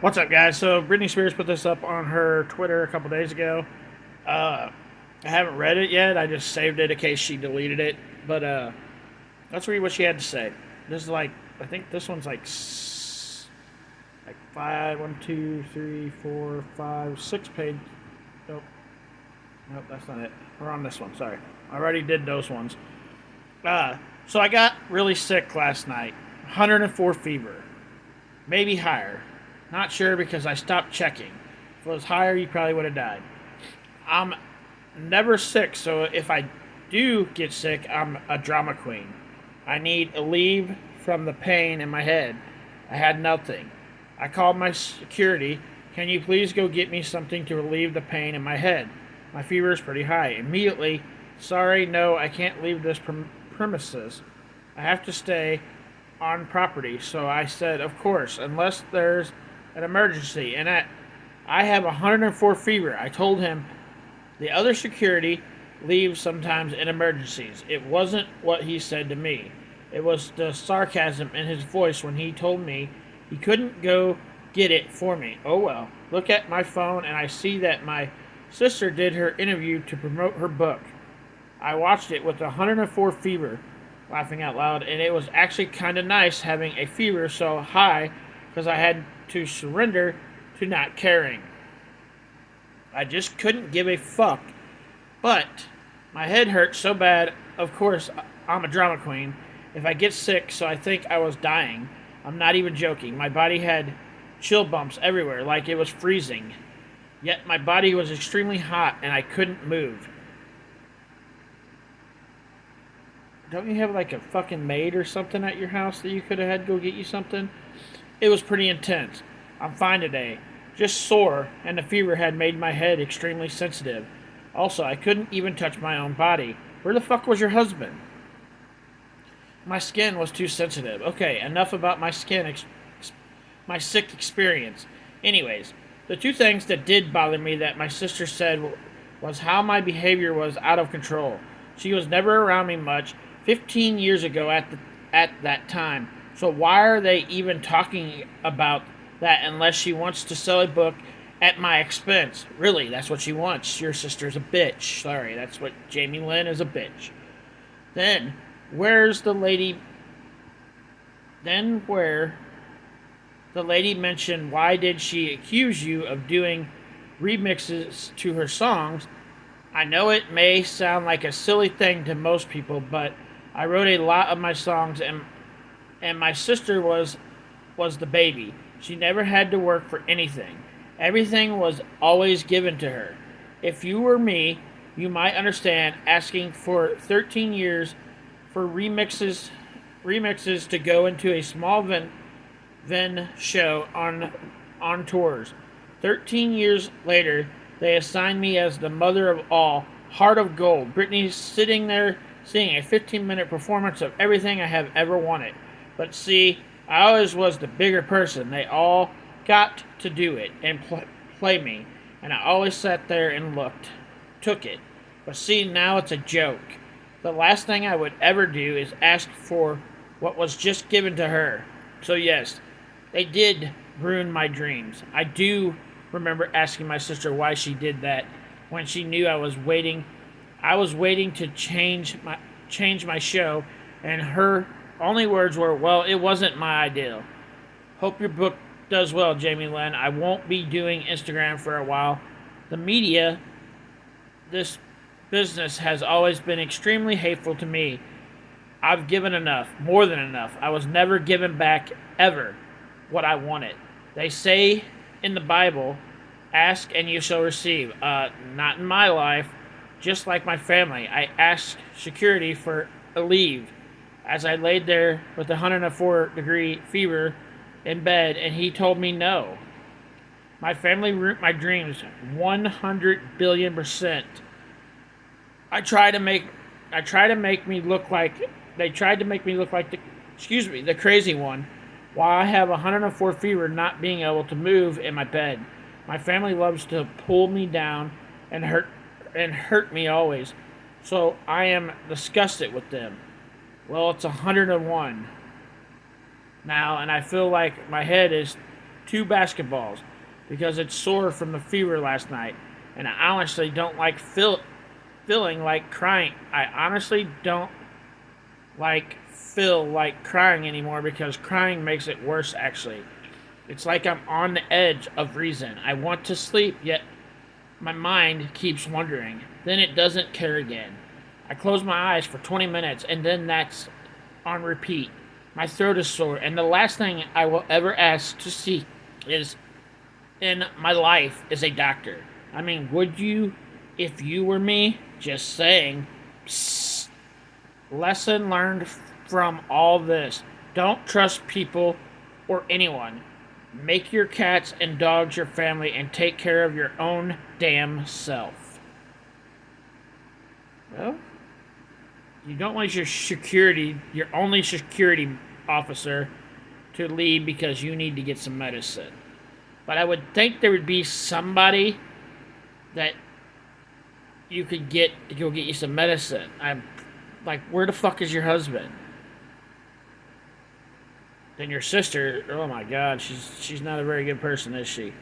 What's up, guys? So Britney Spears put this up on her Twitter a couple days ago. Uh, I haven't read it yet. I just saved it in case she deleted it. But let's read what she had to say. This is like, I think this one's like five, one, two, three, four, five, 6 page. Nope, nope, that's not it. We're on this one. Sorry, I already did those ones. Uh, so I got really sick last night. 104 fever, maybe higher. Not sure because I stopped checking. If it was higher, you probably would have died. I'm never sick, so if I do get sick, I'm a drama queen. I need a leave from the pain in my head. I had nothing. I called my security. Can you please go get me something to relieve the pain in my head? My fever is pretty high. Immediately, sorry, no, I can't leave this premises. I have to stay on property. So I said, of course, unless there's an emergency. And I have 104 fever. I told him the other security leaves sometimes in emergencies. It wasn't what he said to me. It was the sarcasm in his voice when he told me he couldn't go get it for me. Oh well. Look at my phone and I see that my sister did her interview to promote her book. I watched it with 104 fever, laughing out loud, and it was actually kind of nice having a fever so high because I had to surrender to not caring. I just couldn't give a fuck. But my head hurt so bad, of course, I'm a drama queen. If I get sick, so I think I was dying. I'm not even joking. My body had chill bumps everywhere, like it was freezing. Yet my body was extremely hot and I couldn't move. Don't you have like a fucking maid or something at your house that you could have had go get you something? It was pretty intense. I'm fine today. Just sore, and the fever had made my head extremely sensitive. Also, I couldn't even touch my own body. Where the fuck was your husband? My skin was too sensitive. Okay, enough about my my sick experience. Anyways, the two things that did bother me that my sister said was how my behavior was out of control. She was never around me much 15 years ago at that time. So why are they even talking about that unless she wants to sell a book at my expense? Really, that's what she wants. Your sister's a bitch. Sorry, that's what Jamie Lynn is, a bitch. Then, where's the lady? Then where the lady mentioned why did she accuse you of doing remixes to her songs? I know it may sound like a silly thing to most people, but I wrote a lot of my songs and my sister was the baby. She never had to work for anything. Everything was always given to her. If you were me, you might understand asking for 13 years for remixes to go into a small Ven show on tours. 13 years later, they assigned me as the mother of all, Heart of Gold. Britney's sitting there seeing a 15-minute performance of everything I have ever wanted. But see, I always was the bigger person. They all got to do it and play me, and I always sat there and took it. But see, now it's a joke. The last thing I would ever do is ask for what was just given to her. So yes, they did ruin my dreams. I do remember asking my sister why she did that when she knew I was waiting. I was waiting to change my show, and her only words were, "Well, it wasn't my idea." Hope your book does well, Jamie Lynn. I won't be doing Instagram for a while. The media, this business has always been extremely hateful to me. I've given enough, more than enough. I was never given back, ever, what I wanted. They say in the Bible, ask and you shall receive. Not in my life. Just like my family, I asked security for a leave as I laid there with a 104-degree fever in bed, and he told me no. My family ruined my dreams 100 billion percent. I try to make I try to make me look like they tried to make me look like the crazy one. While I have 104 fever not being able to move in my bed. My family loves to pull me down and hurt me always. So I am disgusted with them. Well, it's 101 now, and I feel like my head is 2 basketballs because it's sore from the fever last night, and I honestly don't like feeling like crying. I honestly don't feel like crying anymore because crying makes it worse actually. It's like I'm on the edge of reason. I want to sleep, yet my mind keeps wandering. Then it doesn't care again. I close my eyes for 20 minutes and then that's on repeat. My throat is sore, and the last thing I will ever ask to see is in my life is a doctor. I mean, would you if you were me? Just saying. Psst. Lesson learned from all this. Don't trust people or anyone. Make your cats and dogs your family and take care of your own damn self. Well, you don't want your only security officer, to leave because you need to get some medicine. But I would think there would be somebody that you could go get you some medicine. I'm like, where the fuck is your husband? Then your sister, oh my god, she's not a very good person, is she?